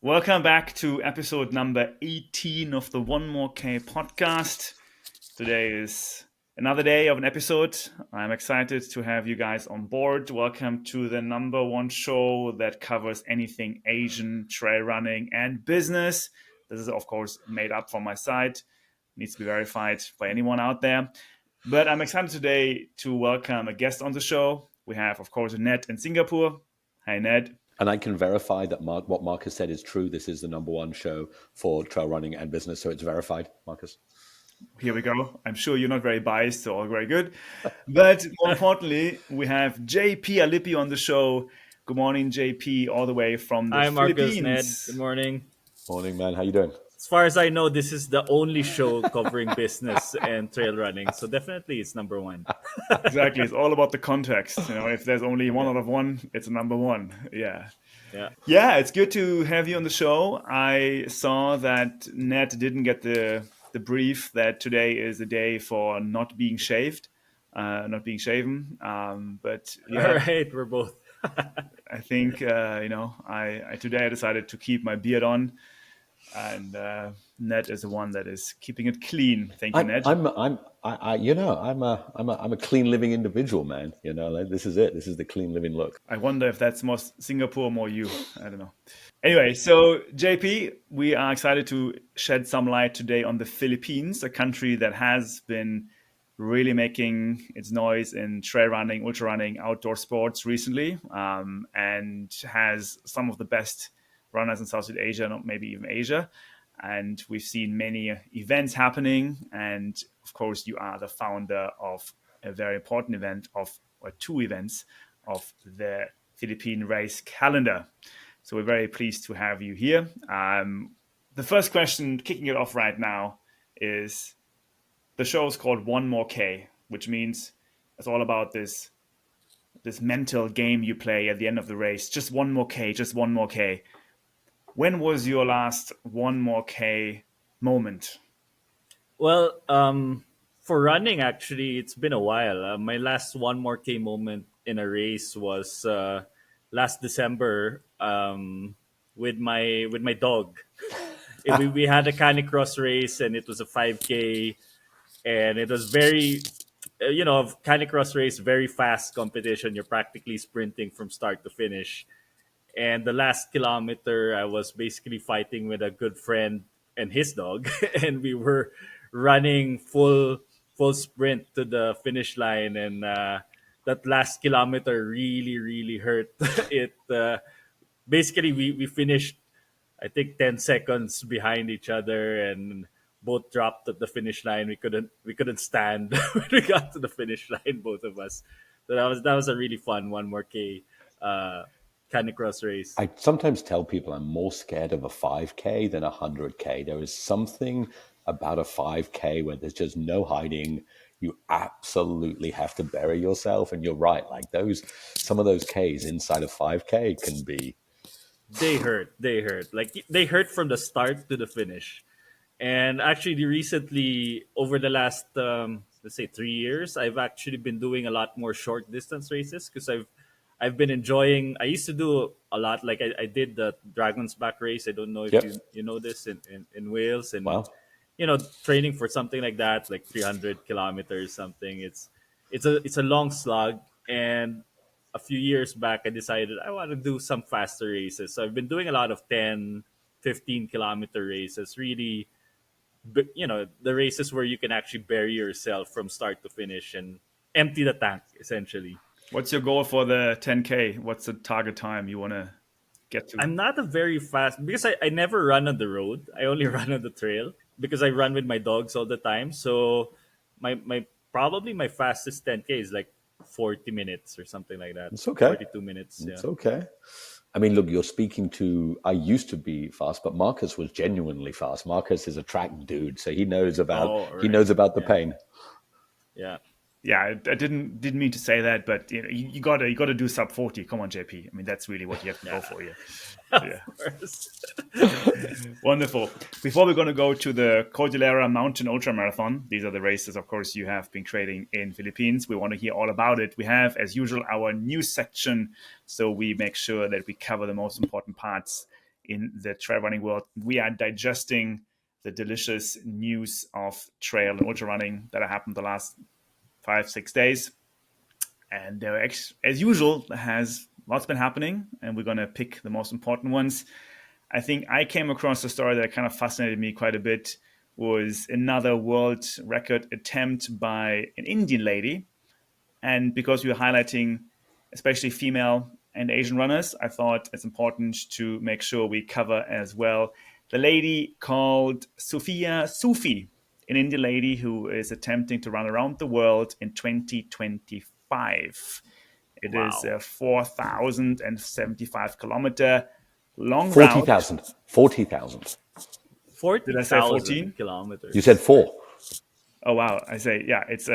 Welcome back to episode number 18 of the One More K podcast. Today is another day of an episode. I'm excited to have you guys on board. Welcome to the number one show that covers anything Asian, trail running, and business. This is, of course, made up from my side. Needs to be verified by anyone out there. But I'm excited today to welcome a guest on the show. We have, of course, Ned in Singapore. Hi, Ned. And I can verify that what Marcus said is true. This is the number one show for trail running and business, so it's verified, Marcus. Here we go. I'm sure you're not very biased, so all very good. But more importantly, we have JP Alipio on the show. Good morning, JP, all the way from the Philippines. Hi, Marcus, Ned. Good morning. Morning, man. How you doing? As far as I know, this is the only show covering business and trail running. So definitely it's number one. Exactly. It's all about the context. If there's only one out of one, it's a number one. Yeah, it's good to have you on the show. I saw that Ned didn't get the brief that today is the day for not being shaved, not being shaven. But yeah, all right, we're both. I think I today I decided to keep my beard on. And Ned is the one that is keeping it clean. Thank you, Ned. I'm a clean living individual, man. This is it. This is the clean living look. I wonder if that's more Singapore, more you. I don't know. Anyway, so JP, we are excited to shed some light today on the Philippines, a country that has been really making its noise in trail running, ultra running, outdoor sports recently, and has some of the best runners in Southeast Asia, not maybe even Asia. And we've seen many events happening. And of course, you are the founder of a very important event or two events of the Philippine race calendar. So we're very pleased to have you here. The first question, kicking it off right now, is the show is called One More K, which means it's all about this mental game you play at the end of the race. Just one more K, just one more K. When was your last One More K moment? Well, for running, actually, it's been a while. My last One More K moment in a race was last December with my dog. We had a Canicross race, and it was a 5K, and it was very, Canicross race, very fast competition. You're practically sprinting from start to finish. And the last kilometer, I was basically fighting with a good friend and his dog, and we were running full sprint to the finish line. And that last kilometer really, really hurt. Basically we finished, I think, 10 seconds behind each other, and both dropped at the finish line. We couldn't stand when we got to the finish line, both of us. So that was a really fun One More K. Canicross race. I sometimes tell people I'm more scared of a 5K than a 100K. There is something about a 5K where there's just no hiding. You absolutely have to bury yourself. And you're right. Like some of those Ks inside of 5K can be. They hurt. Like they hurt from the start to the finish. And actually recently, over the last, let's say 3 years, I've actually been doing a lot more short distance races because I've been enjoying. I used to do a lot. Like I did the Dragon's Back race. I don't know if you know this in Wales, and wow. Training for something like that, like 300 kilometers, something. It's a long slog. And a few years back, I decided I want to do some faster races. So I've been doing a lot of 10, 15 kilometer races. Really, the races where you can actually bury yourself from start to finish and empty the tank, essentially. What's your goal for the 10K? What's the target time you want to get to? I'm not a very fast, because I never run on the road. I only run on the trail because I run with my dogs all the time. So my probably my fastest 10K is like 40 minutes or something like that. It's okay. 42 minutes. It's okay. I mean, look, you're speaking to, I used to be fast, but Marcus was genuinely fast. Marcus is a track dude, so he knows about the pain. Yeah. Yeah, I didn't mean to say that, but you gotta do sub 40. Come on, JP. I mean, that's really what you have to go for here. Yeah. Wonderful. Before we're going to go to the Cordillera Mountain Ultra Marathon, these are the races, of course, you have been creating in Philippines. We want to hear all about it. We have, as usual, our news section, so we make sure that we cover the most important parts in the trail running world. We are digesting the delicious news of trail and ultra running that happened the last 5-6 days. And there, as usual, has lots been happening, and we're going to pick the most important ones. I think I came across a story that kind of fascinated me quite a bit, was another world record attempt by an Indian lady. And because we were highlighting especially female and Asian runners, I thought it's important to make sure we cover as well the lady called Sufiya Sufi, an Indian lady who is attempting to run around the world in 2025. It is Wow. a 4,075 kilometer long route. 40,000. 40,000. Did I say 40,000 14? You said kilometers. 4. Oh, wow. I say, yeah, it's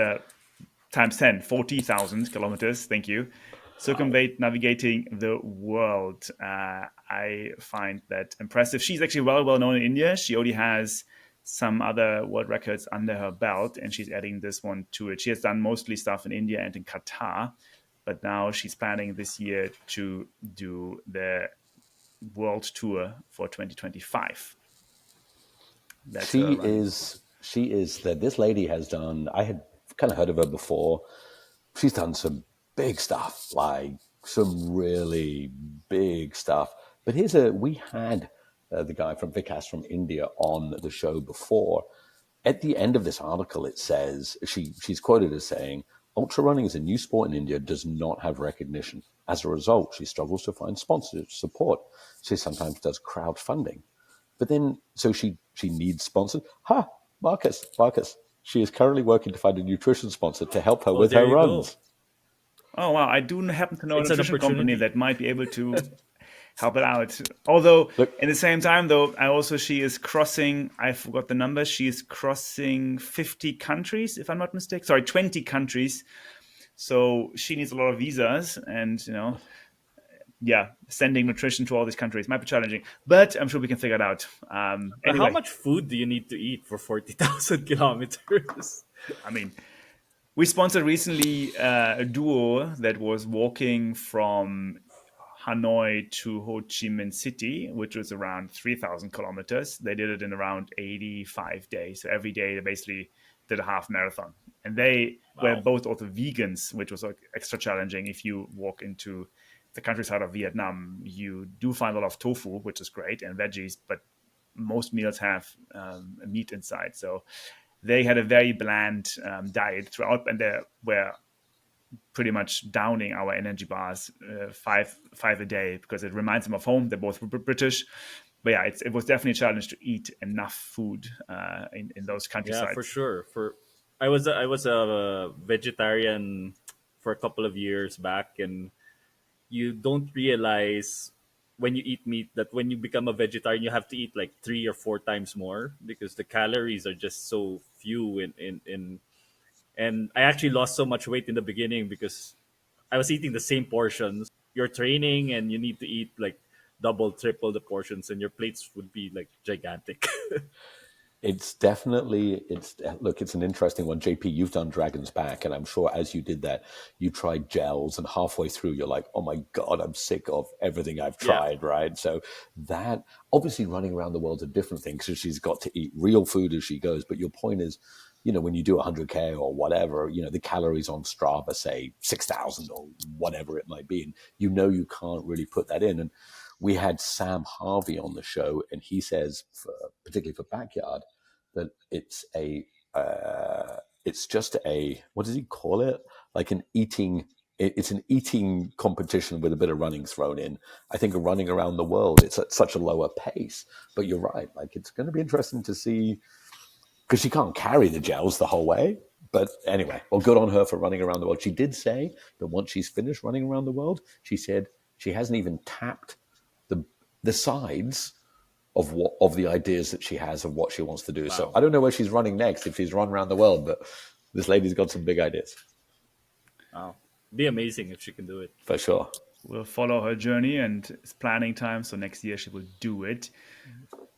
times 10, 40,000 kilometers. Thank you. Wow. Navigating the world. I find that impressive. She's actually well known in India. She already has some other world records under her belt, and she's adding this one to it. She has done mostly stuff in India and in Qatar, but now she's planning this year to do the world tour for 2025. That's her running. She is that this lady has done, I had kind of heard of her before. She's done some big stuff, like some really big stuff. But we had the guy from Vikas from India on the show before. At the end of this article, it says, she's quoted as saying, ultra running is a new sport in India, does not have recognition. As a result, she struggles to find sponsors, support. She sometimes does crowdfunding. But then, so she needs sponsors. Marcus. She is currently working to find a nutrition sponsor to help her Oh, with there her you go. runs. Oh, wow. I do happen to know a It's an nutrition company opportunity. that might be able to help it out. Although, Look, at the same time, though, she is crossing, I forgot the number, she is crossing 50 countries, if I'm not mistaken. Sorry, 20 countries. So she needs a lot of visas and, sending nutrition to all these countries might be challenging, but I'm sure we can figure it out. But how Anyway, much food do you need to eat for 40,000 kilometers? I mean, we sponsored recently a duo that was walking from Hanoi to Ho Chi Minh City, which was around 3,000 kilometers. They did it in around 85 days. So every day they basically did a half marathon. And they were Wow. both also vegans, which was like extra challenging. If you walk into the countryside of Vietnam, you do find a lot of tofu, which is great, and veggies, but most meals have meat inside. So they had a very bland diet throughout, and they were pretty much downing our energy bars five a day because it reminds them of home. They're both British, but yeah, it was definitely a challenge to eat enough food in those Yeah, for countrysides. sure. I was a vegetarian for a couple of years back, and you don't realize when you eat meat that when you become a vegetarian, you have to eat like 3 or 4 times more because the calories are just so few. And I actually lost so much weight in the beginning because I was eating the same portions. You're training and you need to eat like double, triple the portions, and your plates would be like gigantic. it's definitely, it's an interesting one. JP, you've done Dragon's Back, and I'm sure as you did that, you tried gels, and halfway through, you're like, oh my God, I'm sick of everything I've Yeah. tried, right? So that, obviously running around the world's a different thing because she's got to eat real food as she goes. But your point is, when you do 100K or whatever, the calories on Strava say 6,000 or whatever it might be. And you can't really put that in. And we had Sam Harvey on the show, and he says, particularly for backyard, that it's just a, what does he call it? Like it's an eating competition with a bit of running thrown in. I think running around the world, it's at such a lower pace. But you're right, like it's going to be interesting to see, because she can't carry the gels the whole way. But anyway, well, good on her for running around the world. She did say that once she's finished running around the world, she said she hasn't even tapped the sides of the ideas that she has of what she wants to do. So Wow. I don't know where she's running next, if she's run around the world, but this lady's got some big ideas Wow. Be amazing if she can do it. for sure. We'll follow her journey, and it's planning time. So next year she will do it.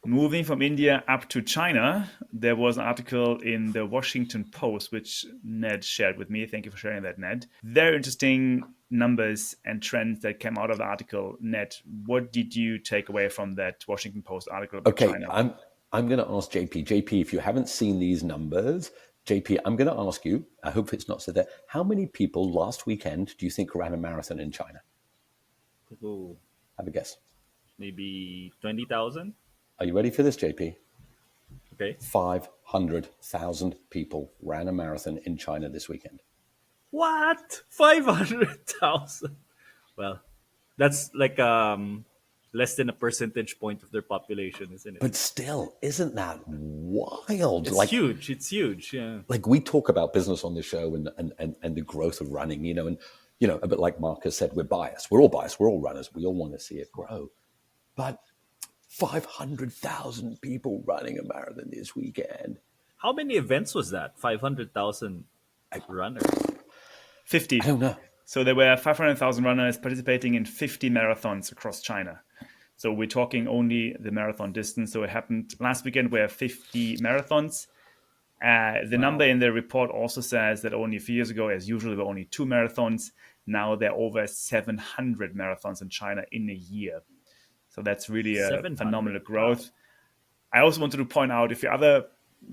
Moving from India up to China, there was an article in the Washington Post, which Ned shared with me. Thank you for sharing that, Ned. Very interesting numbers and trends that came out of the article. Ned, what did you take away from that Washington Post article about China? I'm going to ask JP. JP, if you haven't seen these numbers, JP, I'm going to ask you, I hope it's not said there, how many people last weekend do you think ran a marathon in China? Ooh, Have a guess. maybe 20,000. Are you ready for this, JP? Okay. 500,000 people ran a marathon in China this weekend. What? 500,000? Well, that's like less than a percentage point of their population, isn't it? But still, isn't that wild? It's huge. It's huge. Yeah. Like we talk about business on the show and the growth of running, and a bit like Marcus said, we're biased. We're all biased. We're all runners. We all want to see it grow. But 500,000 people running a marathon this weekend. How many events was that? 500,000 runners. 50. I don't know. So there were 500,000 runners participating in 50 marathons across China. So we're talking only the marathon distance. So it happened last weekend where 50 marathons. The number in the report also says that only a few years ago, as usual, there were only 2 marathons. Now there are over 700 marathons in China in a year. So that's really a phenomenal growth. I also wanted to point out if you other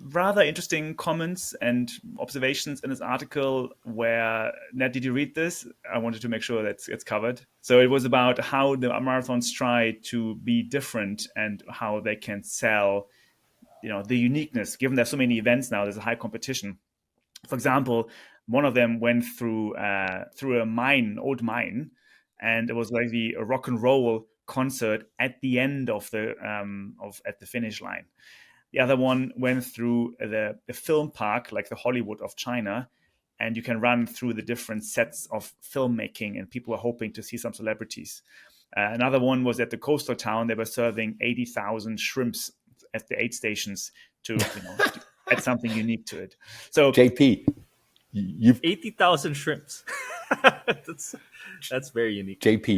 rather interesting comments and observations in this article where, Ned, did you read this? I wanted to make sure that it's covered. So it was about how the marathons try to be different and how they can sell, the uniqueness. Given there's so many events now, there's a high competition. For example, one of them went through a old mine, and it was like a rock and roll concert at the end of at the finish line. The other one went through the film park, like the Hollywood of China, and you can run through the different sets of filmmaking, and people were hoping to see some celebrities. Another one was at the coastal town. They were serving 80,000 shrimps at the aid stations to to add something unique to it. So JP, you've 80,000 shrimps. That's very unique. JP,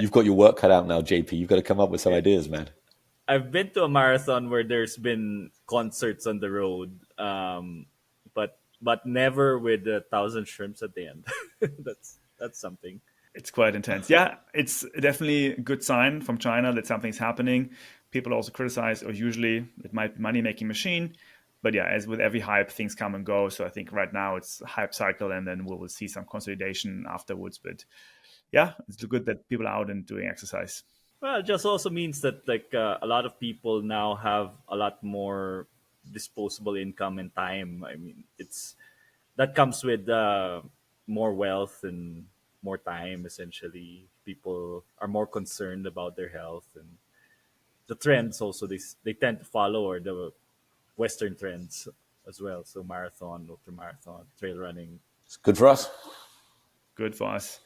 you've got your work cut out now. JP, you've got to come up with some ideas, man. I've been to a marathon where there's been concerts on the road, but never with 1,000 shrimps at the end. That's something. It's quite intense. Yeah, it's definitely a good sign from China that something's happening. People also criticize, or usually it might be money-making machine. But yeah, as with every hype, things come and go. So I think right now it's a hype cycle, and then we'll see some consolidation afterwards. But yeah, it's good that people are out and doing exercise. Well, it just also means that a lot of people now have a lot more disposable income and time. I mean, that comes with more wealth and more time. Essentially, people are more concerned about their health, and the trends also they tend to follow or the Western trends as well. So marathon, ultramarathon, trail running. It's good for us. Good for us.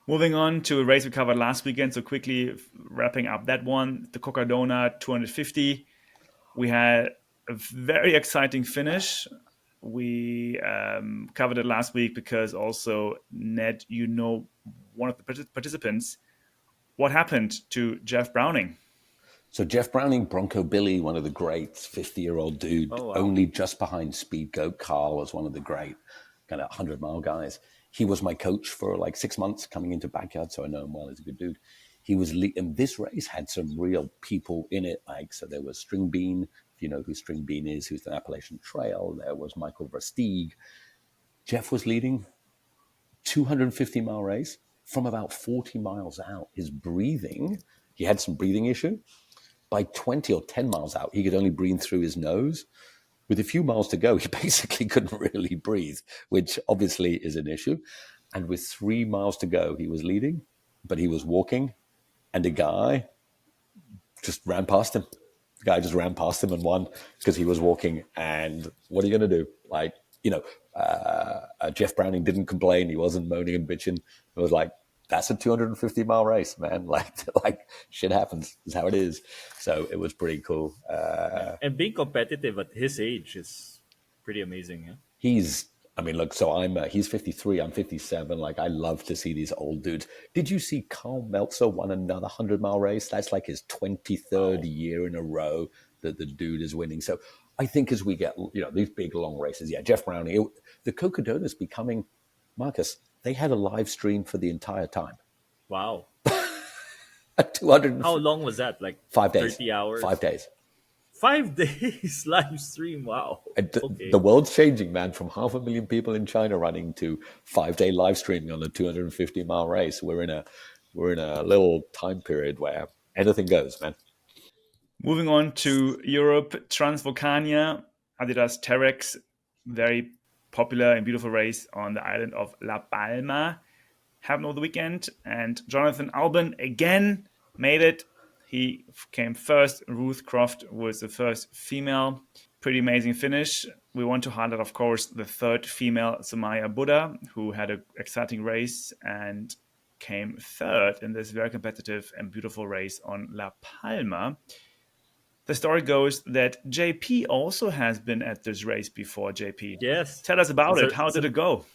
Moving on to a race we covered last weekend. So quickly wrapping up that one, the Cocodona 250. We had a very exciting finish. We covered it last week because also, Ned, one of the participants. What happened to Jeff Browning? So Jeff Browning, Bronco Billy, one of the greats, 50-year-old dude, only just behind Speed Goat Carl was one of the great kind of 100-mile guys. He was my coach for like 6 months coming into Backyard, so I know him well. He's a good dude. And this race had some real people in it. So there was String Bean, if you know who String Bean is, who's the Appalachian Trail. There was Michael Versteeg. Jeff was leading 250-mile race from about 40 miles out. His breathing, he had some breathing issue. By 20 or 10 miles out, he could only breathe through his nose. With a few miles to go, he basically couldn't really breathe, which obviously is an issue. And with 3 miles to go, he was leading, but he was walking, and a guy just ran past him. The guy just ran past him and won because he was walking. And what are you going to do? Jeff Browning didn't complain. He wasn't moaning and bitching. It was like, that's a 250-mile race, man. Like shit happens. Is how it is. So it was pretty cool. And being competitive at his age is pretty amazing. Yeah? He's 53. I'm 57. Like, I love to see these old dudes. Did you see Carl Meltzer won another 100-mile race? That's like his 23rd year in a row that the dude is winning. So I think as we get, these big long races, Jeff Browning, the Cocodona is becoming, Marcus, They had a live stream for the entire time. Wow. 200. How long was that? Like 5 days. 30 hours? 5 days. 5 days live stream. Wow. And Okay. the world's changing, man, from 500,000 people in China running to 5 day live streaming on a 250-mile race. We're in a little time period where anything goes, man. Moving on to Europe, Transvulcania, Adidas Terex, very popular and beautiful race on the island of La Palma. Happened over the weekend, and Jonathan Albon again made it. He came first. Ruth Croft was the first female. Pretty amazing finish. We want to highlight, of course, the third female, Sumaya Buddha, who had an exciting race and came third in this very competitive and beautiful race on La Palma. The story goes that JP also has been at this race before, JP. Yes. Tell us about it. How did it go?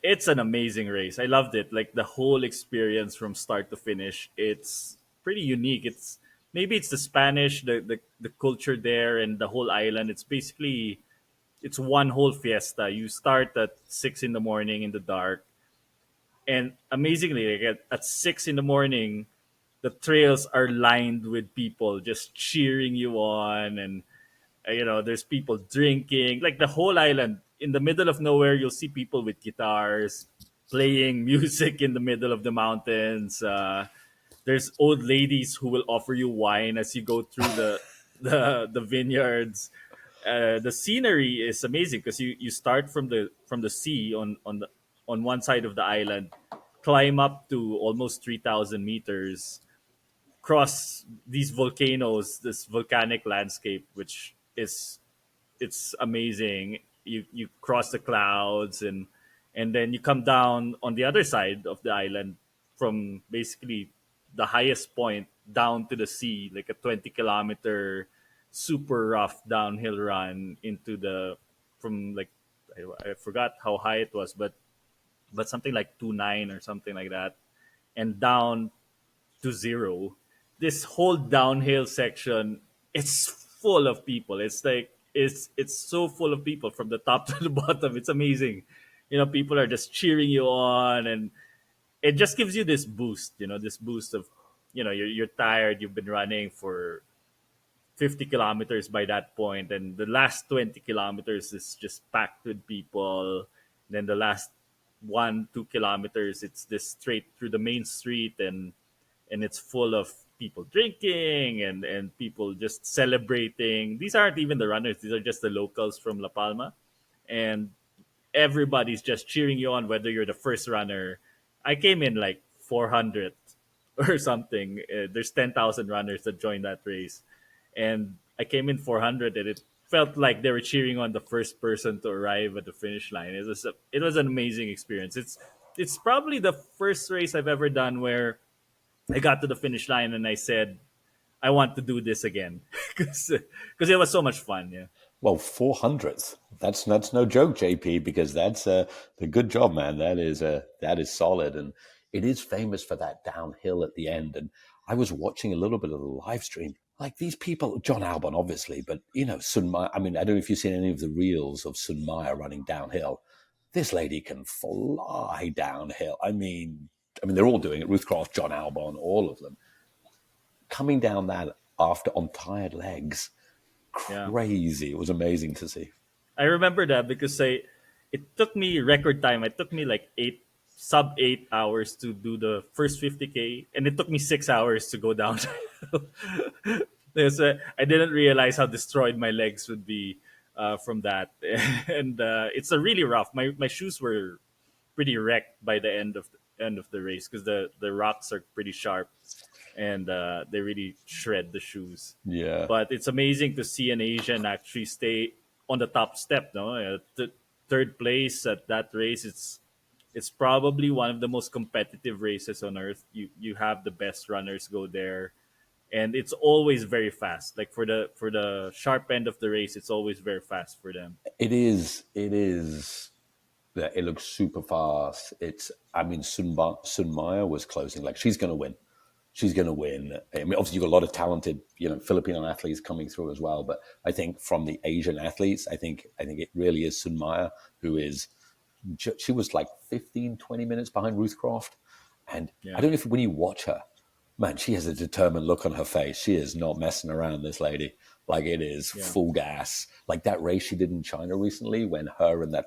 It's an amazing race. I loved it. Like the whole experience from start to finish. It's pretty unique. It's the Spanish, the culture there and the whole island. It's one whole fiesta. You start at 6 in the morning in the dark. And amazingly, like at 6 in the morning, the trails are lined with people just cheering you on, and there's people drinking, like the whole island in the middle of nowhere. You'll see people with guitars playing music in the middle of the mountains. There's old ladies who will offer you wine as you go through the vineyards. The scenery is amazing because you start from the sea on one side of the island, climb up to almost 3,000 meters, cross these volcanoes, this volcanic landscape, which is it's amazing. You cross the clouds, and then you come down on the other side of the island from basically the highest point down to the sea, like a 20-kilometer super rough downhill run into the from like I forgot how high it was, but something like 2.9 or something like that, and down to zero. This whole downhill section, it's full of people. It's like it's so full of people from the top to the bottom. It's amazing. People are just cheering you on, and it just gives you this boost. This boost of, you're tired. You've been running for 50 kilometers by that point, and the last 20 kilometers is just packed with people. Then the last 1-2 kilometers, it's this straight through the main street, and it's full of people drinking and people just celebrating. These aren't even the runners; these are just the locals from La Palma, and everybody's just cheering you on. Whether you're the first runner, I came in like 400 or something. There's 10,000 runners that joined that race, and I came in 400, and it felt like they were cheering on the first person to arrive at the finish line. It was an amazing experience. It's probably the first race I've ever done where I got to the finish line and I said, I want to do this again because it was so much fun. Yeah. Well, 400th. That's no joke, JP, because that's a good job, man. That is solid, and it is famous for that downhill at the end. And I was watching a little bit of the live stream. Like these people, John Albon, obviously, but Sun Maya. I mean, I don't know if you've seen any of the reels of Sun Maya running downhill. This lady can fly downhill. I mean, they're all doing it. Ruth Croft, John Albon, all of them coming down that after on tired legs. Crazy. Yeah. It was amazing to see. I remember that because it took me record time. It took me like sub 8 hours to do the first 50K, and it took me 6 hours to go down. I didn't realize how destroyed my legs would be from that, and it's a really rough. My shoes were pretty wrecked by the end of the race because the rocks are pretty sharp, and they really shred the shoes. Yeah. But it's amazing to see an Asian actually stay on the top step. No, third place at that race. It's probably one of the most competitive races on earth. You have the best runners go there, and it's always very fast. Like for the sharp end of the race, it's always very fast for them. It is. It looks super fast. Sun Maya was closing. Like she's going to win. She's going to win. I mean, obviously you've got a lot of talented, Filipino athletes coming through as well. But I think from the Asian athletes, I think it really is Sun Maya who is she was like 15, 20 minutes behind Ruth Croft. And I Yeah. don't know if when you watch her, man, she has a determined look on her face. She is not messing around, this lady. Like it is Yeah. full gas. Like that race she did in China recently when her and the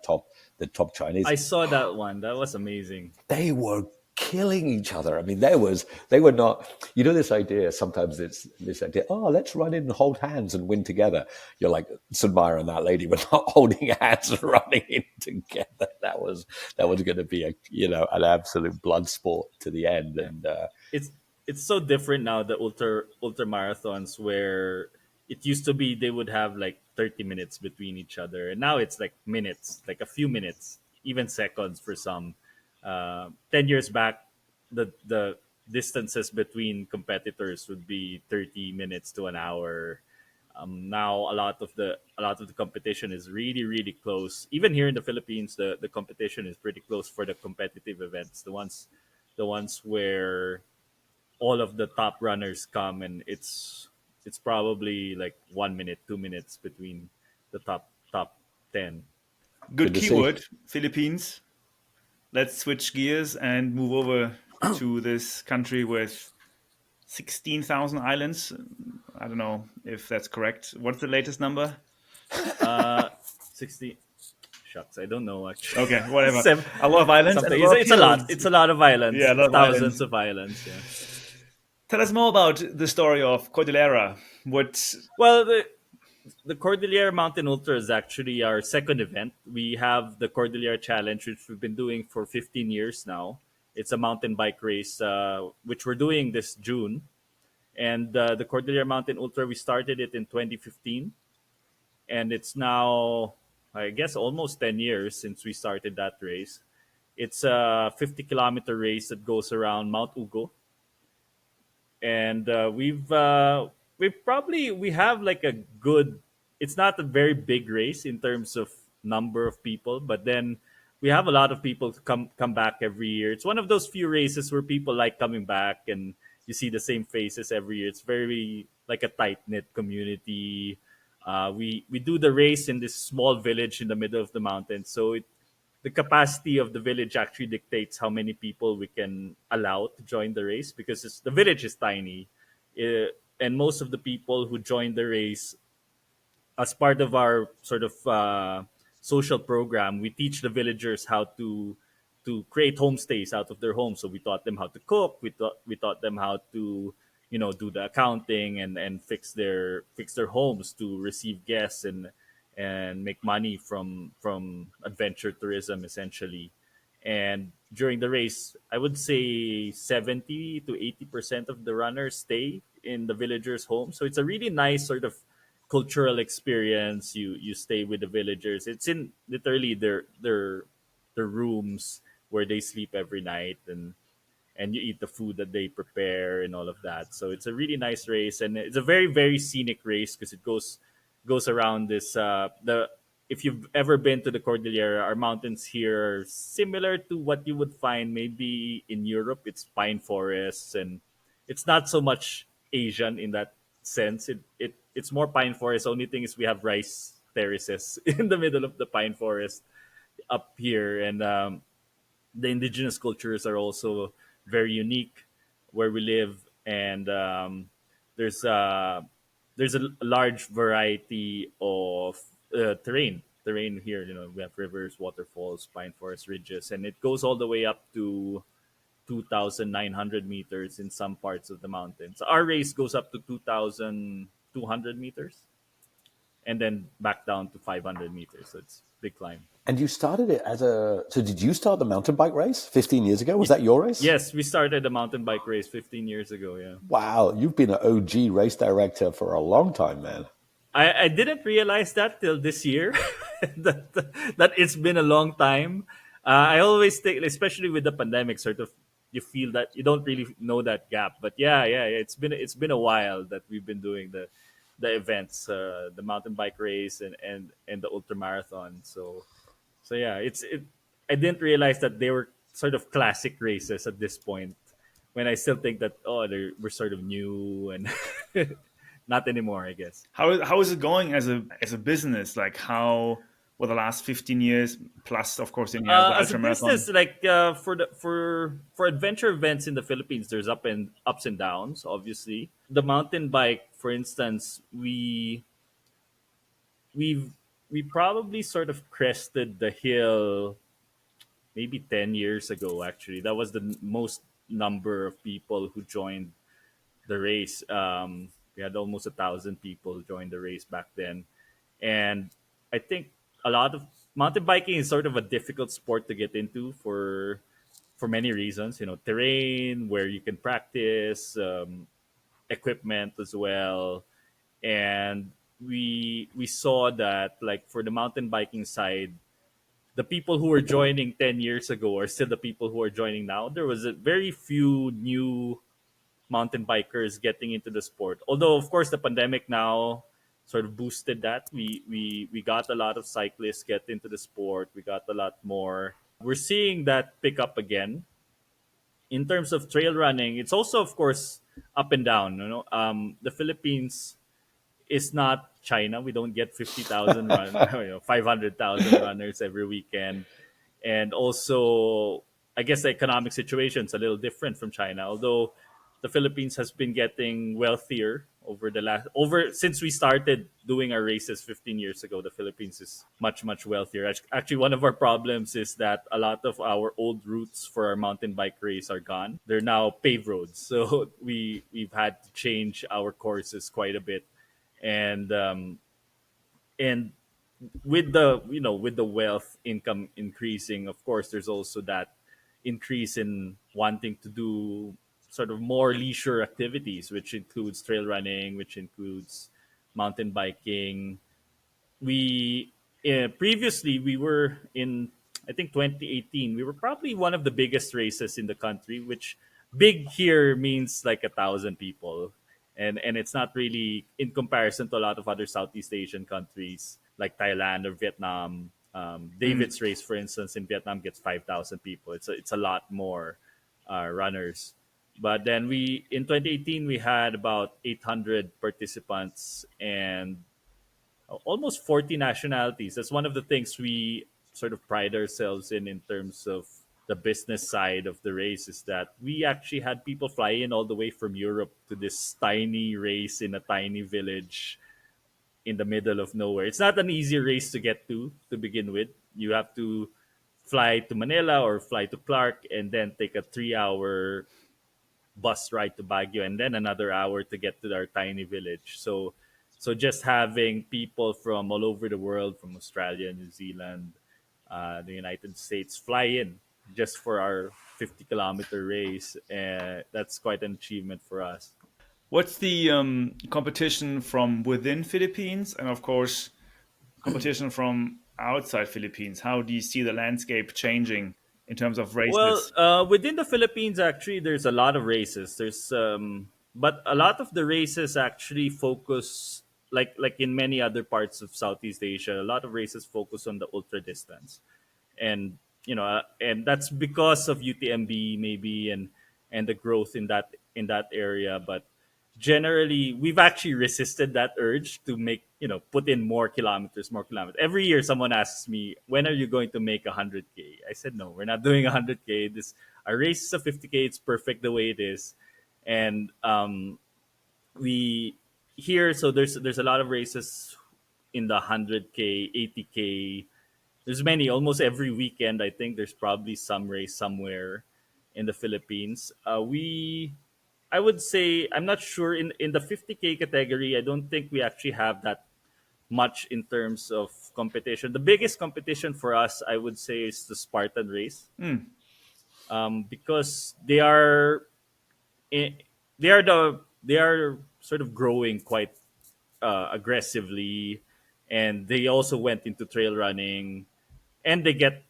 top Chinese, I saw that one. That was amazing. they were killing each other. I mean, they were not, this idea, sometimes it's this idea, oh, let's run in and hold hands and win together. You're like, Sudmire and that lady were not holding hands and running in together. That was going to be an absolute blood sport to the end. Yeah. And, It's it's so different now, the ultra marathons, where it used to be they would have like 30 minutes between each other, and now it's like minutes, like a few minutes, even seconds for some. 10 years back, the distances between competitors would be 30 minutes to an hour. Now a lot of the competition is really really close. Even here in the Philippines, the competition is pretty close for the competitive events, the ones where all of the top runners come, and it's probably like 1 minute, 2 minutes between the top 10. Good good to see. keyword, Philippines. Let's switch gears and move over to this country with 16,000 islands. I don't know if that's correct. What's the latest number? uh 60. Shucks, I don't know actually. Okay, whatever. Seven, A lot of islands and a something, lot of it's a lot, hills. it's a lot of islands. Yeah, a lot It's of islands. thousands of islands, yeah. Tell us more about the story of Cordillera. What? Well, the Cordillera Mountain Ultra is actually our second event. We have the Cordillera Challenge, which we've been doing for 15 years now. It's a mountain bike race, which we're doing this June. And the Cordillera Mountain Ultra, we started it in 2015. And it's now, I guess, almost 10 years since we started that race. It's a 50-kilometer race that goes around Mount Ugo. And we have like a good, it's not a very big race in terms of number of people, but then we have a lot of people come back every year. It's one of those few races where people like coming back, and you see the same faces every year. It's very like a tight knit community. We do the race in this small village in the middle of the mountains, so the capacity of the village actually dictates how many people we can allow to join the race, because the village is tiny. And most of the people who join the race, as part of our sort of social program, we teach the villagers how to create homestays out of their homes. So we taught them how to cook. We taught them how to do the accounting and fix their homes to receive guests and make money from adventure tourism, essentially. And during the race, I would say 70 to 80% of the runners stay in the villagers' home. So it's a really nice sort of cultural experience. You stay with the villagers. It's in literally their rooms where they sleep every night, and you eat the food that they prepare and all of that. So it's a really nice race, and it's a very very scenic race because it goes around this the if you've ever been to the Cordillera, our mountains here are similar to what you would find maybe in Europe. It's pine forests, and it's not so much Asian in that sense. It's more pine forest. Only thing is we have rice terraces in the middle of the pine forest up here, and the indigenous cultures are also very unique where we live, and there's uh, there's a large variety of terrain here. We have rivers, waterfalls, pine forest ridges, and it goes all the way up to 2,900 meters in some parts of the mountains. Our race goes up to 2,200 meters and then back down to 500 meters. So it's a big climb. And you started it so did you start the mountain bike race 15 years ago? Was that your race? Yes, we started a mountain bike race 15 years ago. Yeah. Wow, you've been an OG race director for a long time, man. I didn't realize that till this year that it's been a long time. I always think, especially with the pandemic, sort of you feel that you don't really know that gap. But yeah, it's been a while that we've been doing the events, the mountain bike race and the ultra marathon. So yeah, I didn't realize that they were sort of classic races at this point. When I still think that we're sort of new and not anymore, I guess. How is it going as a business? Like for the last 15 years plus, of course, then you have the As a ultra marathon. business, like for adventure events in the Philippines, there's ups and downs. Obviously, the mountain bike, for instance, we've we probably sort of crested the hill maybe 10 years ago. Actually, that was the most number of people who joined the race. We had almost 1,000 people join the race back then, and I think a lot of mountain biking is sort of a difficult sport to get into for many reasons. You know, terrain where you can practice, equipment as well, and we saw that like for the mountain biking side, the people who were joining 10 years ago are still the people who are joining now. There was a very few new mountain bikers getting into the sport. Although, of course, the pandemic now sort of boosted that. We got a lot of cyclists get into the sport. We got a lot more. We're seeing that pick up again. In terms of trail running, it's also, of course, up and down. The Philippines is not China. We don't get 50,000 run, 500,000 runners every weekend. And also, I guess the economic situation is a little different from China. Although the Philippines has been getting wealthier over since we started doing our races 15 years ago. The Philippines is much wealthier. Actually, one of our problems is that a lot of our old routes for our mountain bike race are gone. They're now paved roads, so we've had to change our courses quite a bit, and and with the wealth income increasing, of course there's also that increase in wanting to do sort of more leisure activities, which includes trail running, which includes mountain biking. We Previously we were in, I think, 2018, we were probably one of the biggest races in the country, which big here means like 1,000 people, and it's not really in comparison to a lot of other Southeast Asian countries like Thailand or Vietnam. Mm. David's race, for instance, in Vietnam gets 5,000 people. It's a lot more runners. But then we in 2018 we had about 800 participants and almost 40 nationalities. That's one of the things we sort of pride ourselves in terms of the business side of the race, is that we actually had people fly in all the way from Europe to this tiny race in a tiny village in the middle of nowhere. It's not an easy race to get to begin with. You have to fly to Manila or fly to Clark and then take a 3 hour bus ride to Baguio and then another hour to get to our tiny village. So just having people from all over the world, from Australia, New Zealand, the United States, fly in just for our 50-kilometer race, that's quite an achievement for us. What's the competition from within Philippines, and of course competition from outside Philippines? How do you see the landscape changing in terms of Well, races? within the Philippines, actually, there's a lot of races. But a lot of the races actually focus, like in many other parts of Southeast Asia, a lot of races focus on the ultra distance, and and that's because of UTMB maybe, and the growth in that area. But generally, we've actually resisted that urge to make put in more kilometers. Every year, someone asks me, "When are you going to make 100K?" I said, "No, we're not doing 100K. This Our race is a 50K. It's perfect the way it is." And we here, so there's a lot of races in the 100K, 80K. There's many, almost every weekend. I think there's probably some race somewhere in the Philippines. I would say, I'm not sure, in the 50K category. I don't think we actually have that much in terms of competition. The biggest competition for us, I would say, is the Spartan race, Mm. because i- they are sort of growing quite aggressively, and they also went into trail running, and they get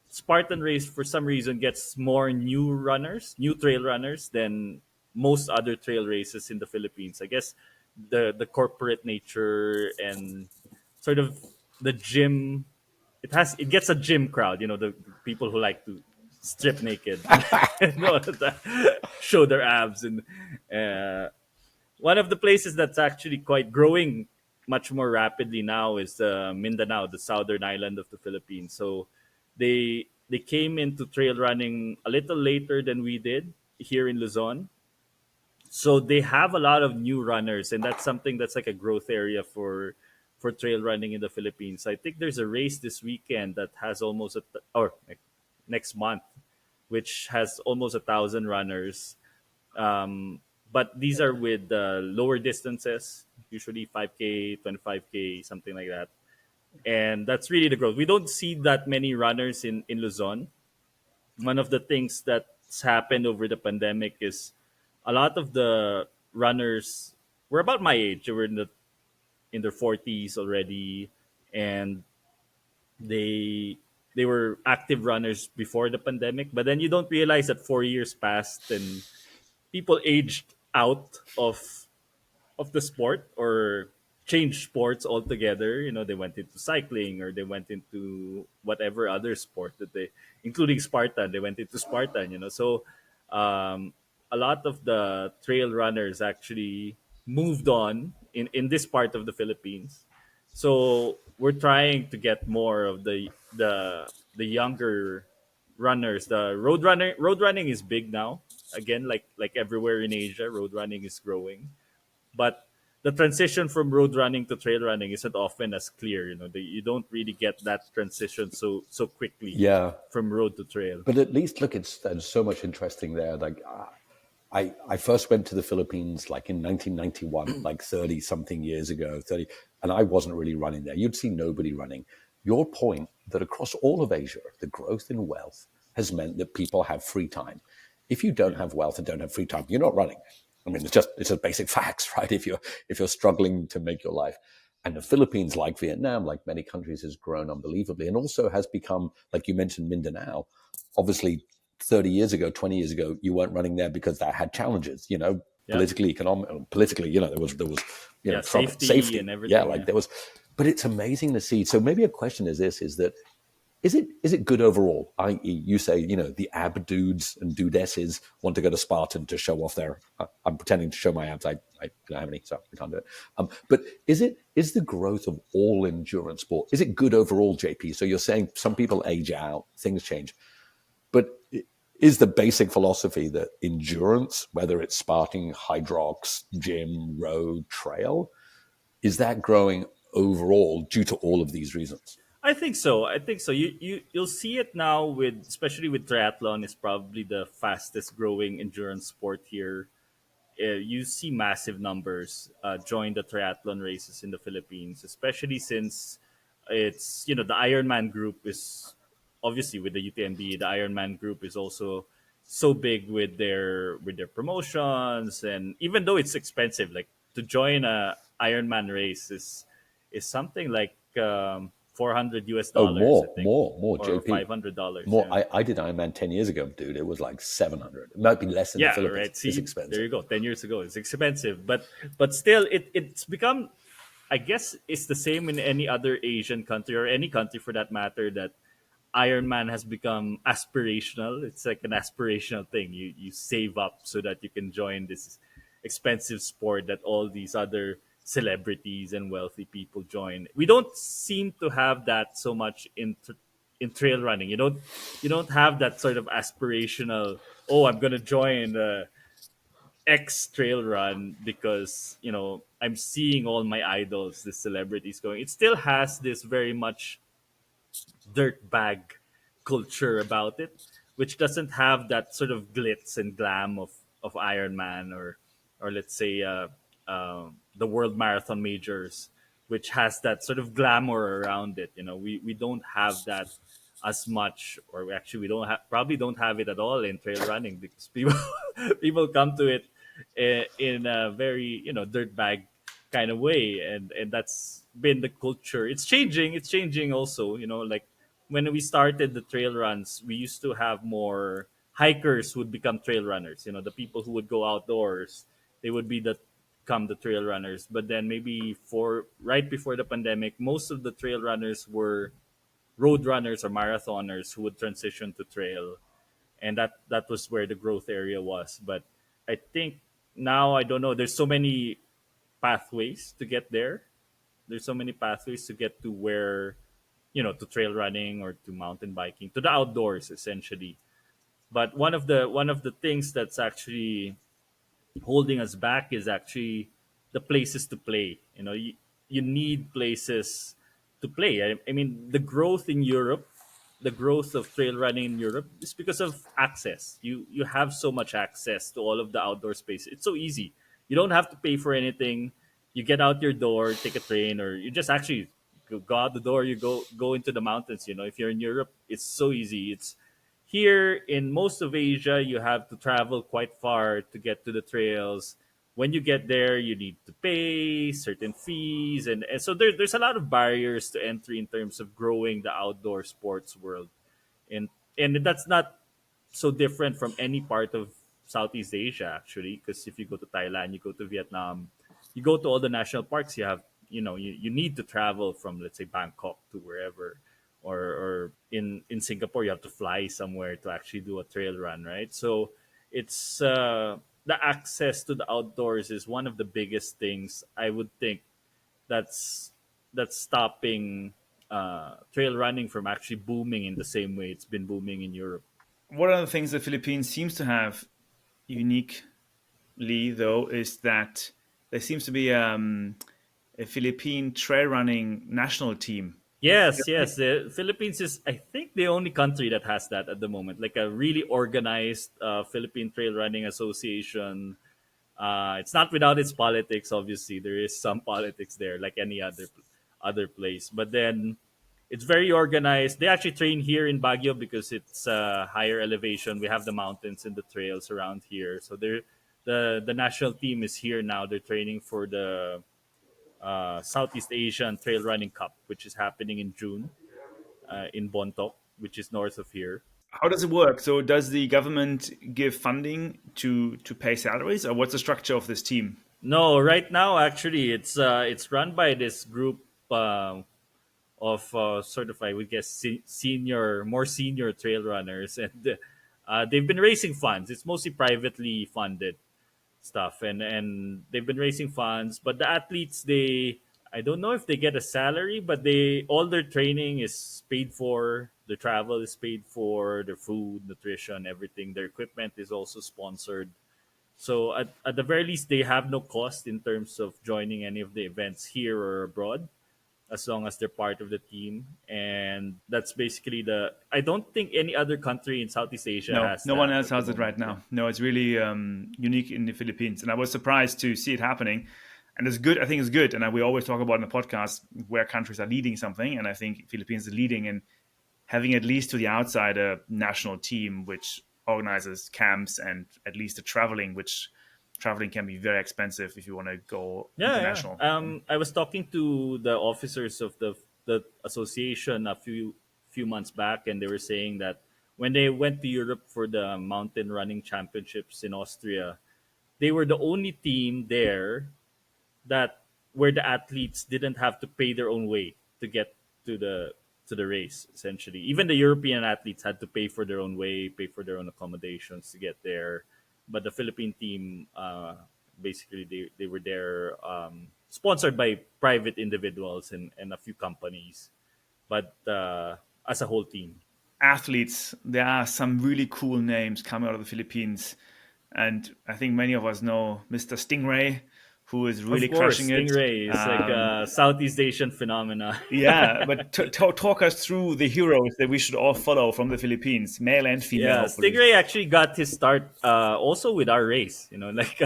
Spartan race for some reason gets more new trail runners than most other trail races in the Philippines. I guess the corporate nature and sort of the gym, it gets a gym crowd. The people who like to strip naked and all of that, show their abs, and uh, one of the places that's actually quite growing much more rapidly now is Mindanao, the southern island of the Philippines. So they came into trail running a little later than we did here in Luzon. So they have a lot of new runners, and that's something that's like a growth area for trail running in the Philippines. I think there's a race this weekend that has almost or like, next month, which has almost 1,000 runners. But these are with lower distances, usually 5K, 25K, something like that. And that's really the growth. We don't see that many runners in Luzon. One of the things that's happened over the pandemic is a lot of the runners were about my age. They were in their 40s already, and they they were active runners before the pandemic. But then you don't realize that 4 years passed and people aged out of the sport or changed sports altogether. You know, they went into cycling or they went into whatever other sport that they, including Spartan, they went into Spartan. You know, so um, a lot of the trail runners actually moved on in this part of the Philippines. So we're trying to get more of the younger runners. The road running is big now. Again, like everywhere in Asia, road running is growing, but the transition from road running to trail running isn't often as clear. You know, you don't really get that transition so quickly Yeah, from road to trail. but at least look, it's there's so much interesting there. Like I first went to the Philippines like in 1991, like 30 something years ago, 30, and I wasn't really running there. You'd see nobody running. Your point that across all of Asia, the growth in wealth has meant that people have free time. If you don't Yeah, have wealth and don't have free time, you're not running. I mean, it's just basic facts, right? If you're struggling to make your life, and the Philippines, like Vietnam, like many countries, has grown unbelievably, and also has become, like you mentioned, Mindanao. Obviously, 30 years ago, 20 years ago, you weren't running there because that had challenges, yeah, politically, economic, politically, there was, yeah. trouble, Safety and safety. Yeah, everything. like Yeah, there was, but it's amazing to see. So maybe a question is this, is that, is it good overall? I.e., you say, the ab dudes and dudesses want to go to Spartan to show off their. I'm pretending to show my abs. I don't have any, so we can't do it. But is the growth of all endurance sport, is it good overall, JP? So you're saying some people age out, things change, but is the basic philosophy that endurance, whether it's Spartan, Hydrox, gym, road, trail, is that growing overall due to all of these reasons? I think so. I think so. You'll see it now with, especially with triathlon, is probably the fastest growing endurance sport here. You see massive numbers join the triathlon races in the Philippines, especially since it's, the Ironman group is obviously with the UTMB. The Ironman group is also so big with their promotions, and even though it's expensive, like to join a Ironman race is something like 400 US Oh, dollars, I more, think, more, more, or JP. $500. More. Yeah. I did Ironman 10 years ago, dude. It was like 700. It might be less in the Yeah, Philippines. right. It's See, there expensive. you go. 10 years ago, it's expensive, but still, it's become. I guess it's the same in any other Asian country or any country for that matter. That Ironman has become aspirational. It's like an aspirational thing. You save up so that you can join this expensive sport that all these other celebrities and wealthy people join. We don't seem to have that so much in trail running. You don't have that sort of aspirational. Oh, I'm gonna join the X trail run because I'm seeing all my idols, the celebrities going. It still has this very much dirt bag culture about it, which doesn't have that sort of glitz and glam of Iron Man or let's say the World Marathon Majors, which has that sort of glamour around it. We don't have that as much, or actually we don't have probably don't have it at all in trail running because people people come to it in a very dirt bag kind of way, and that's been the culture. It's changing also, like when we started the trail runs, we used to have more hikers who would become trail runners. The people who would go outdoors, they would become the trail runners. But then maybe for right before the pandemic, most of the trail runners were road runners or marathoners who would transition to trail, and that was where the growth area was. But I think now, I don't know. There's so many pathways to get there. There's so many pathways to get to where, to trail running or to mountain biking, to the outdoors essentially. But one of the things that's actually holding us back is actually the places to play. You need places to play. I mean, the growth in Europe, the growth of trail running in Europe is because of access. You have so much access to all of the outdoor space. It's so easy. You don't have to pay for anything. You get out your door, take a train, or you just actually go out the door. You go into the mountains. If you're in Europe, it's so easy. It's here in most of Asia, you have to travel quite far to get to the trails. When you get there, you need to pay certain fees, and so there's a lot of barriers to entry in terms of growing the outdoor sports world, and and that's not so different from any part of Southeast Asia actually. Because if you go to Thailand, you go to Vietnam, you go to all the national parks, you need to travel from, let's say, Bangkok to wherever, or in Singapore you have to fly somewhere to actually do a trail run, right? So it's the access to the outdoors is one of the biggest things I would think that's that's stopping trail running from actually booming in the same way it's been booming in Europe. One of the things the Philippines seems to have uniquely, though, is that there seems to be a Philippine trail running national team. Yes, yes. The Philippines is, I think, the only country that has that at the moment, like a really organized Philippine Trail Running Association. It's not without its politics. Obviously, there is some politics there, like any other place. But then it's very organized. They actually train here in Baguio because it's higher elevation. We have the mountains and the trails around here. So the national team is here now. They're training for the Southeast Asian Trail Running Cup, which is happening in June in Bontoc, which is north of here. How does it work? So, does the government give funding to pay salaries, or what's the structure of this team? No, right now actually it's run by this group of sort of, I would guess, more senior trail runners, and they've been raising funds. It's mostly privately funded stuff, and they've been raising funds. But the athletes, they I don't know if they get a salary, but they all their training is paid for, their travel is paid for, their food, nutrition, everything. Their equipment is also sponsored. So at the very least, they have no cost in terms of joining any of the events here or abroad, as long as they're part of the team. And that's basically the. I don't think any other country in Southeast Asia No, has no one that else at the has it moment. right Yeah. now. No, it's really unique in the Philippines, and I was surprised to see it happening. And it's good. I think it's good, and we always talk about in the podcast where countries are leading something, and I think Philippines is leading in having at least to the outside a national team which organizes camps and at least the traveling, which traveling can be very expensive if you want to go Yeah, yeah. international. I was talking to the officers of the association a few months back, and they were saying that when they went to Europe for the mountain running championships in Austria, they were the only team there that where the athletes didn't have to pay their own way to get to the race. Essentially, even the European athletes had to pay for their own way, pay for their own accommodations to get there. But the Philippine team, basically, they were there, sponsored by private individuals and a few companies, but as a whole team. Athletes, there are some really cool names coming out of the Philippines, and I think many of us know Mr. Stingray, who is Of really course, crushing it. Stingray is like a Southeast Asian phenomena. Yeah, but talk us through the heroes that we should all follow from the Philippines, male and female, Yeah, hopefully. Stingray actually got his start also with our race. Like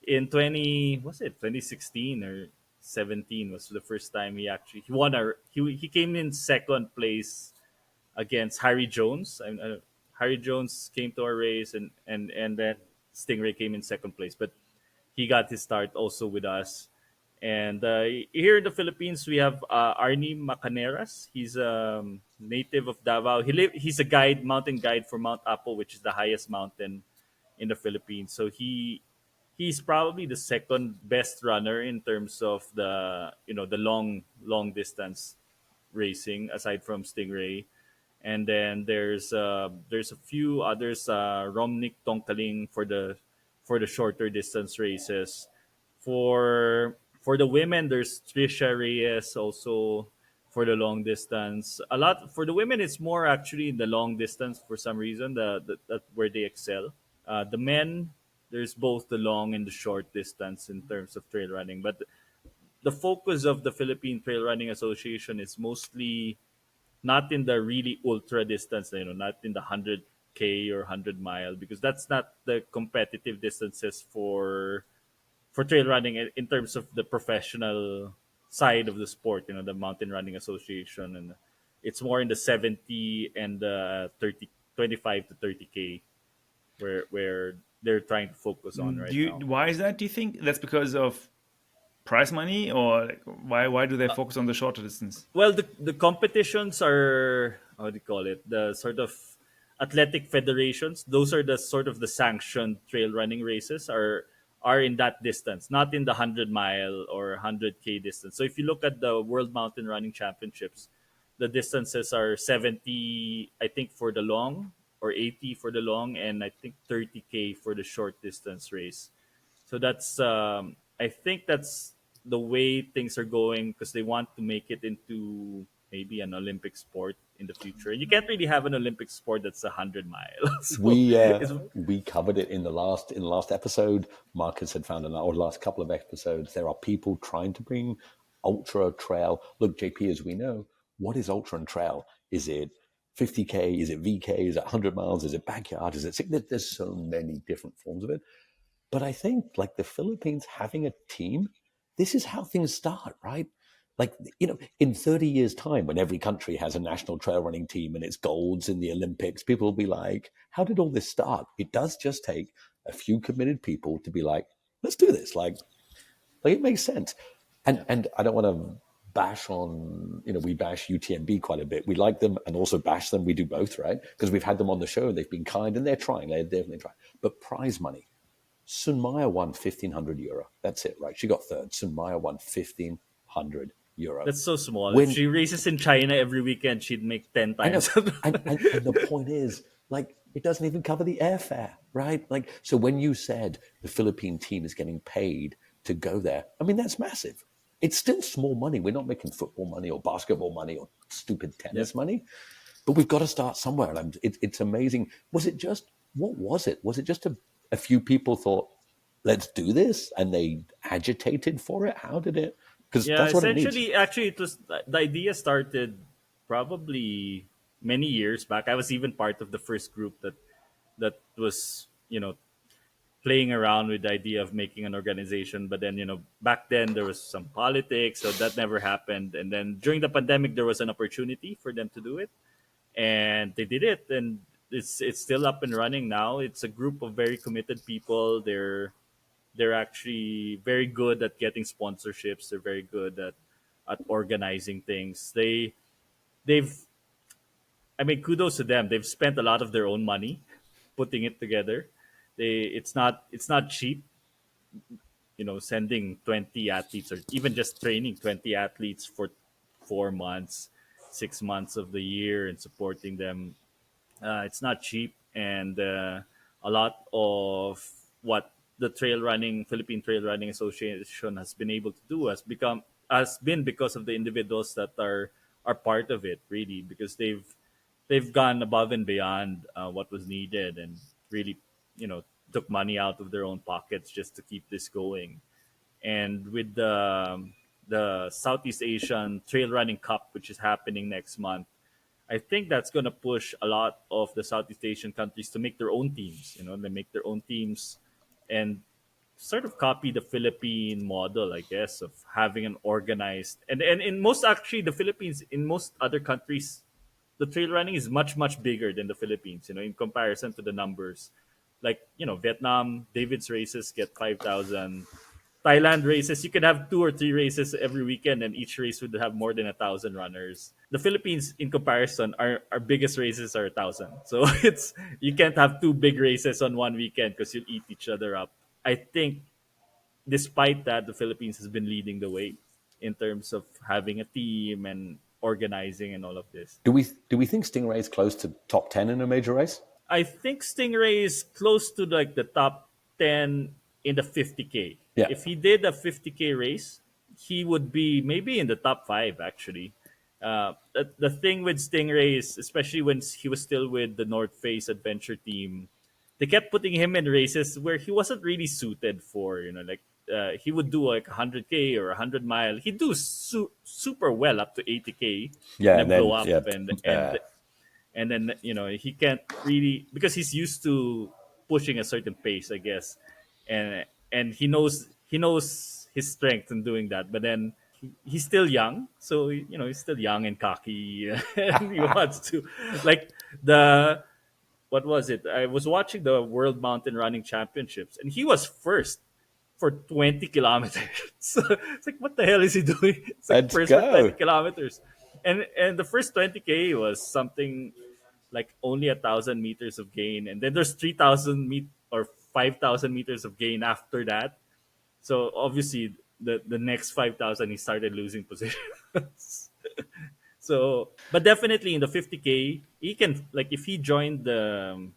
in 2016 or 17 was the first time he won our he came in second place against Harry Jones. Harry Jones came to our race, and then Stingray came in second place, but he got his start also with us. And here in the Philippines, we have Arnie Macaneras. He's a native of Davao. He's a guide, mountain guide for Mount Apo, which is the highest mountain in the Philippines. So he's probably the second best runner in terms of the long distance racing, aside from Stingray. And then there's a few others. Romnick Tongkaling for the shorter distance races. For For the women, there's Trisha Reyes also for the long distance. A lot for the women, it's more actually in the long distance for some reason. That where they excel. The men, there's both the long and the short distance in terms of trail running. But the focus of the Philippine Trail Running Association is mostly not in the really ultra distance, not in the 100K or 100 mile, because that's not the competitive distances for trail running in terms of the professional side of the sport, the Mountain Running Association, and it's more in the 70 and the 30, 25 to 30K where they're trying to focus on right now. Why is that? Do you think that's because of prize money, or like, why do they focus on the shorter distance? Well, the competitions are, how do you call it? The sort of athletic federations. Those are the sort of the sanctioned trail running races are in that distance, not in the 100 mile or 100K distance. So if you look at the World Mountain Running Championships, the distances are 70, I think, for the long, or 80 for the long, and I think 30K for the short distance race. So that's I think that's the way things are going, because they want to make it into maybe an Olympic sport in the future. And you can't really have an Olympic sport that's 100 mile. So it's, We covered it in the last episode. Marcus had found or last couple of episodes. There are people trying to bring ultra trail. Look, JP, as we know, what is ultra and trail? Is it 50K? Is it VK? Is it 100 miles? Is it backyard? Is it? There's so many different forms of it. But I think, like, the Philippines having a team, this is how things start, right? Like, in 30 years' time, when every country has a national trail running team and it's golds in the Olympics, people will be like, how did all this start? It does just take a few committed people to be like, let's do this. Like it makes sense. And I don't want to bash on, we bash UTMB quite a bit. We like them and also bash them. We do both, right? Because we've had them on the show. They've been kind and they're trying. They're definitely trying. But prize money. Sunmaya won €1,500. That's it, right? She got third. Sunmaya won €1,500. that's so small. If she races in China every weekend, she'd make 10 times. and the point is, like, it doesn't even cover the airfare, right? Like, so when you said the Philippine team is getting paid to go there, I mean, that's massive. It's still small money. We're not making football money or basketball money or stupid tennis money, but we've got to start somewhere. And it's amazing. What was it? Was it just a few people thought, let's do this, and they agitated for it? How did it? Because that's what it needs. Actually, it was the idea started probably many years back. I was even part of the first group that was playing around with the idea of making an organization. But then back then there was some politics, so that never happened. And then during the pandemic, there was an opportunity for them to do it, and they did it, and it's still up and running now. It's a group of very committed people. They're actually very good at getting sponsorships. They're very good at organizing things. They've I mean, kudos to them. They've spent a lot of their own money putting it together. It's not cheap, sending 20 athletes or even just training 20 athletes for 4 months, 6 months of the year and supporting them. It's not cheap, and a lot of what the Philippine Trail Running Association has been able to do has been because of the individuals that are part of it, really, because they've gone above and beyond what was needed, and really, took money out of their own pockets just to keep this going. And with the Southeast Asian Trail Running Cup, which is happening next month, I think that's going to push a lot of the Southeast Asian countries to make their own teams. They make their own teams and sort of copy the Philippine model, I guess, of having an organized, and in most, actually, the Philippines, in most other countries, the trail running is much, much bigger than the Philippines, in comparison to the numbers. Like, Vietnam, David's races get 5,000. Thailand races, you could have 2 or 3 races every weekend, and each race would have more than 1,000 runners. The Philippines, in comparison, our biggest races are 1,000. So you can't have 2 big races on one weekend because you'll eat each other up. I think, despite that, the Philippines has been leading the way in terms of having a team and organizing and all of this. Do we think Stingray is close to top 10 in a major race? I think Stingray is close to like the top 10 in the 50K. Yeah. If he did a 50K race, he would be maybe in the top five actually. The thing with Stingray is, especially when he was still with the North Face Adventure team, they kept putting him in races where he wasn't really suited for. Like he would do like 100K or 100 mile. He'd do super well up to 80K, and Yeah, then and blow then up, yeah, and then he can't really, because he's used to pushing a certain pace, I guess, and he knows his strength in doing that, but then he's still young, so he's still young and cocky, and he wants to, like, the what was it? I was watching the World Mountain Running Championships, and he was first for 20 kilometers. So it's like, what the hell is he doing? It's like let's first for 20 go. kilometers, and the first 20K was something like only 1,000 meters of gain, and then there's 3,000 or 5,000 meters of gain after that. So obviously, the next 5,000 he started losing positions. So, but definitely in the 50K, he can, like, if he joined the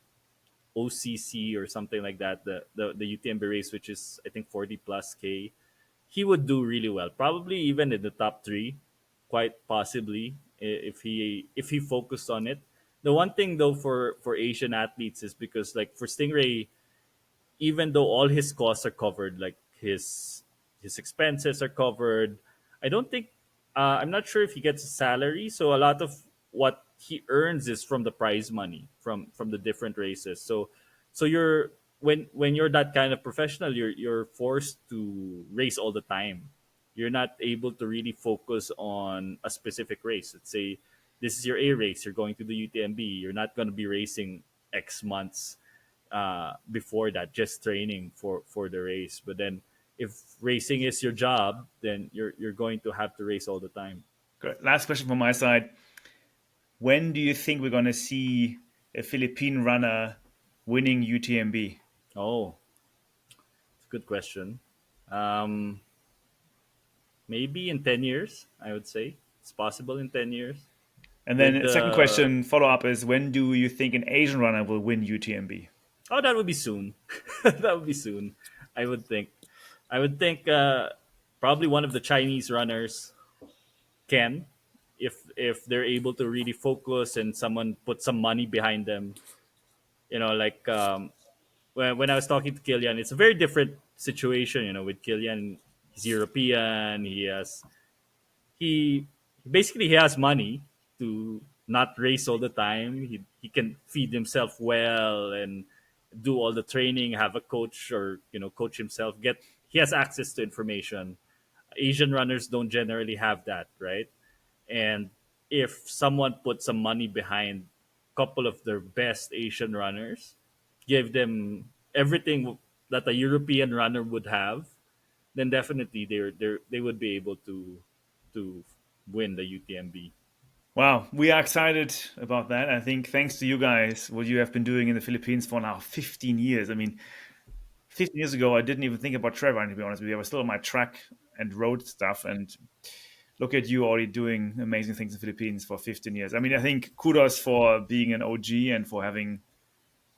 OCC or something like that, the UTMB race, which is I think 40 plus K, he would do really well. Probably even in the top three, quite possibly, if he focused on it. The one thing though for Asian athletes is, because like for Stingray, even though all his costs are covered, like his expenses are covered, I don't think, I'm not sure if he gets a salary. So a lot of what he earns is from the prize money from the different races. So when you're that kind of professional, you're forced to race all the time. You're not able to really focus on a specific race. Let's say this is your A race, you're going to the UTMB. You're not going to be racing X months before that, just training for the race. But then if racing is your job, then you're going to have to race all the time. Good. Last question from my side. When do you think we're going to see a Philippine runner winning UTMB? Oh, it's a good question. Um, Maybe in 10 years, I would say it's possible in 10 years. And With then second the question, follow up is, when do you think an Asian runner will win UTMB? Oh, that would be soon. That would be soon. I would think. I would think probably one of the Chinese runners can, if they're able to really focus and someone put some money behind them. Like, when I was talking to Killian, it's a very different situation. With Killian, he's European. He basically he has money to not race all the time. He can feed himself well and do all the training, have a coach, or coach himself. He has access to information. Asian runners don't generally have that, right? And if someone puts some money behind a couple of their best Asian runners, give them everything that a European runner would have, then definitely they would be able to win the UTMB. Wow, we are excited about that. I think thanks to you guys, what you have been doing in the Philippines for now 15 years. I mean, 15 years ago, I didn't even think about trail running, to be honest with you. I was still on my track and road stuff. And look at you already doing amazing things in the Philippines for 15 years. I mean, I think kudos for being an OG and for having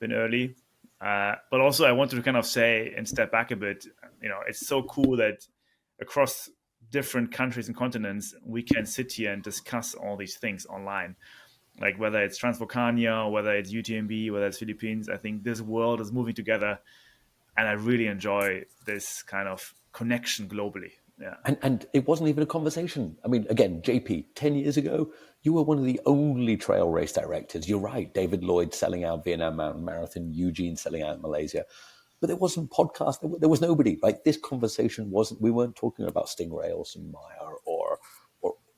been early. But also, I wanted to kind of say and step back a bit. It's so cool that across different countries and continents, we can sit here and discuss all these things online. Like whether it's Transvulcania, whether it's UTMB, whether it's Philippines, I think this world is moving together, and I really enjoy this kind of connection globally. Yeah. And it wasn't even a conversation. I mean, again, JP, 10 years ago, you were one of the only trail race directors. You're right. David Lloyd selling out Vietnam Mountain Marathon, Eugene selling out Malaysia. But there wasn't podcast. There was nobody. Like, this conversation wasn't, we weren't talking about Stingray or St. Meyer or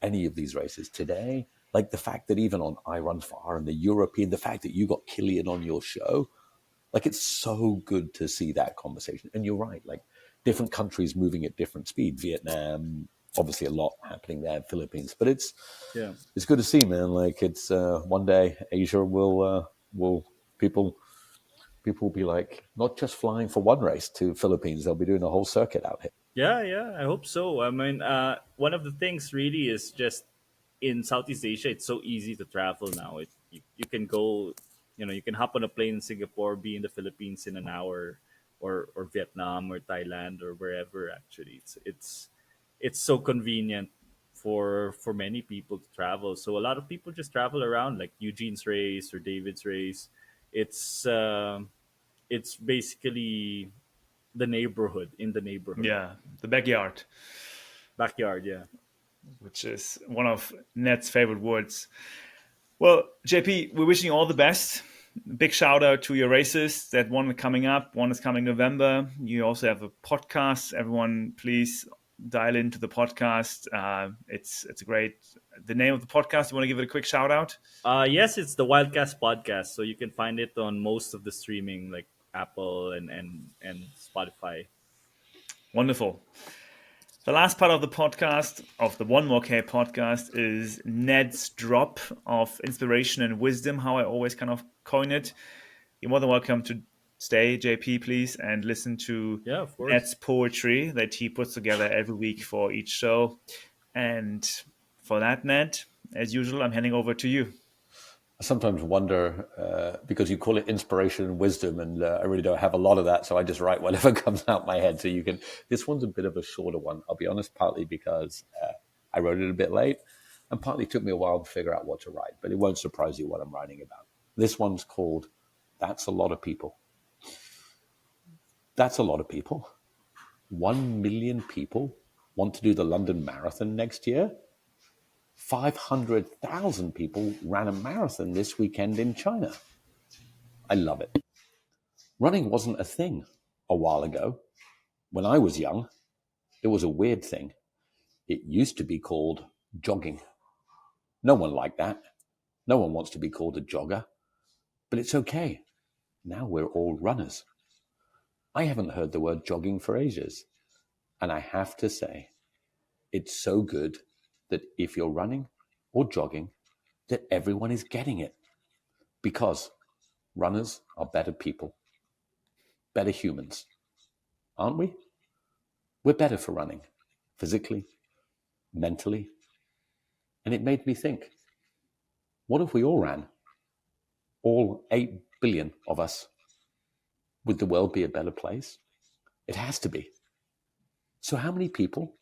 any of these races today. Like the fact that even on I Run Far and the European, the fact that you got Killian on your show, like, it's so good to see that conversation. And you're right, like, different countries moving at different speed. Vietnam, obviously a lot happening there, Philippines. But it's Yeah. good to see, man. Like, it's one day Asia will people will be like, not just flying for one race to Philippines, they'll be doing a whole circuit out here. Yeah, yeah, I hope so. I mean, one of the things really is just in Southeast Asia, it's so easy to travel now. You can go, you can hop on a plane in Singapore, be in the Philippines in an hour, or Vietnam or Thailand or wherever. Actually, it's so convenient for many people to travel. So a lot of people just travel around, like Eugene's race or David's race. It's it's basically the neighborhood, in the neighborhood, Yeah, the backyard, backyard. Yeah. which is one of Ned's favorite words. Well, JP, we're wishing you all the best. Big shout out to your races. That one coming up, one is coming November. You also have a podcast. Everyone, please dial into the podcast. It's a great. The name of the podcast. You want to give it a quick shout out? Yes, it's the Wildcast podcast. So you can find it on most of the streaming, like Apple and Spotify. Wonderful. The last part of the podcast, of the One More K podcast, is Ned's drop of inspiration and wisdom, how I always kind of coin it. You're more than welcome to stay, JP, please, and listen to Yeah, of course. Ned's poetry that he puts together every week for each show. And for that, Ned, as usual, I'm handing over to you. I sometimes wonder, because you call it inspiration and wisdom, and I really don't have a lot of that, so I just write whatever comes out my head. So you can. This one's a bit of a shorter one. I'll be honest, partly because I wrote it a bit late, and partly took me a while to figure out what to write. But it won't surprise you what I'm writing about. This one's called "That's a Lot of People." That's a lot of people. 1 million people want to do the London Marathon next year. 500,000 people ran a marathon this weekend in China. I love it. Running wasn't a thing a while ago. When I was young, it was a weird thing. It used to be called jogging. No one liked that. No one wants to be called a jogger. But it's okay. Now we're all runners. I haven't heard the word jogging for ages. And I have to say, it's so good that if you're running or jogging, that everyone is getting it. Because runners are better people, better humans. Aren't we? We're better for running, physically, mentally. And it made me think, what if we all ran? All 8 billion of us. Would the world be a better place? It has to be. So how many people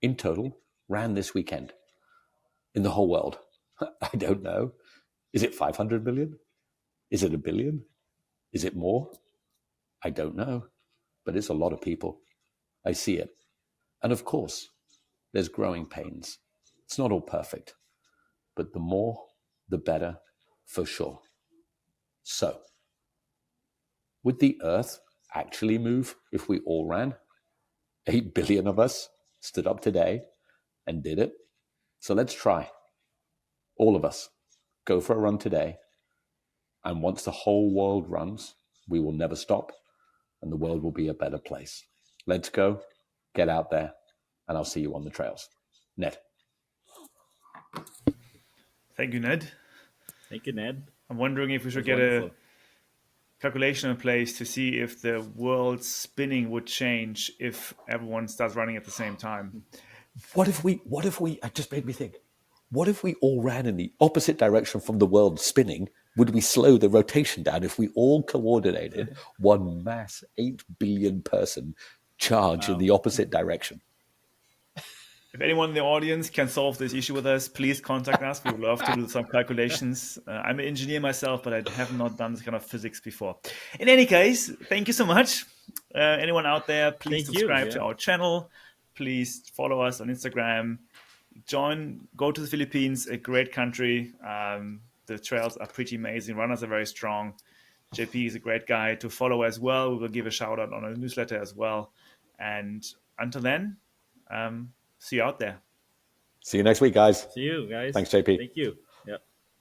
in total ran this weekend in the whole world? I don't know. Is it 500 million? Is it a billion? Is it more? I don't know. But it's a lot of people. I see it. And of course, there's growing pains. It's not all perfect. But the more, the better, for sure. So, would the Earth actually move if we all ran? 8 billion of us stood up today and did it. So let's try. All of us, go for a run today. And once the whole world runs, we will never stop and the world will be a better place. Let's go, get out there, and I'll see you on the trails. Ned. Thank you, Ned. Thank you, Ned. I'm wondering if we should That's get wonderful. a calculation in place to see if the world's spinning would change if everyone starts running at the same time. What if we, it just made me think, what if we all ran in the opposite direction from the world spinning? Would we slow the rotation down if we all coordinated one mass 8 billion person charge in the opposite direction? If anyone in the audience can solve this issue with us, please contact us. We would love to do some calculations. I'm an engineer myself, but I have not done this kind of physics before. In any case, thank you so much. Anyone out there, please Thank you, subscribe to yeah. our channel. Please follow us on Instagram. Go to the Philippines, a great country. The trails are pretty amazing. Runners are very strong. JP is a great guy to follow as well. We will give a shout out on our newsletter as well. And until then, see you out there. See you next week, guys. See you guys. Thanks, JP. Thank you. Yeah.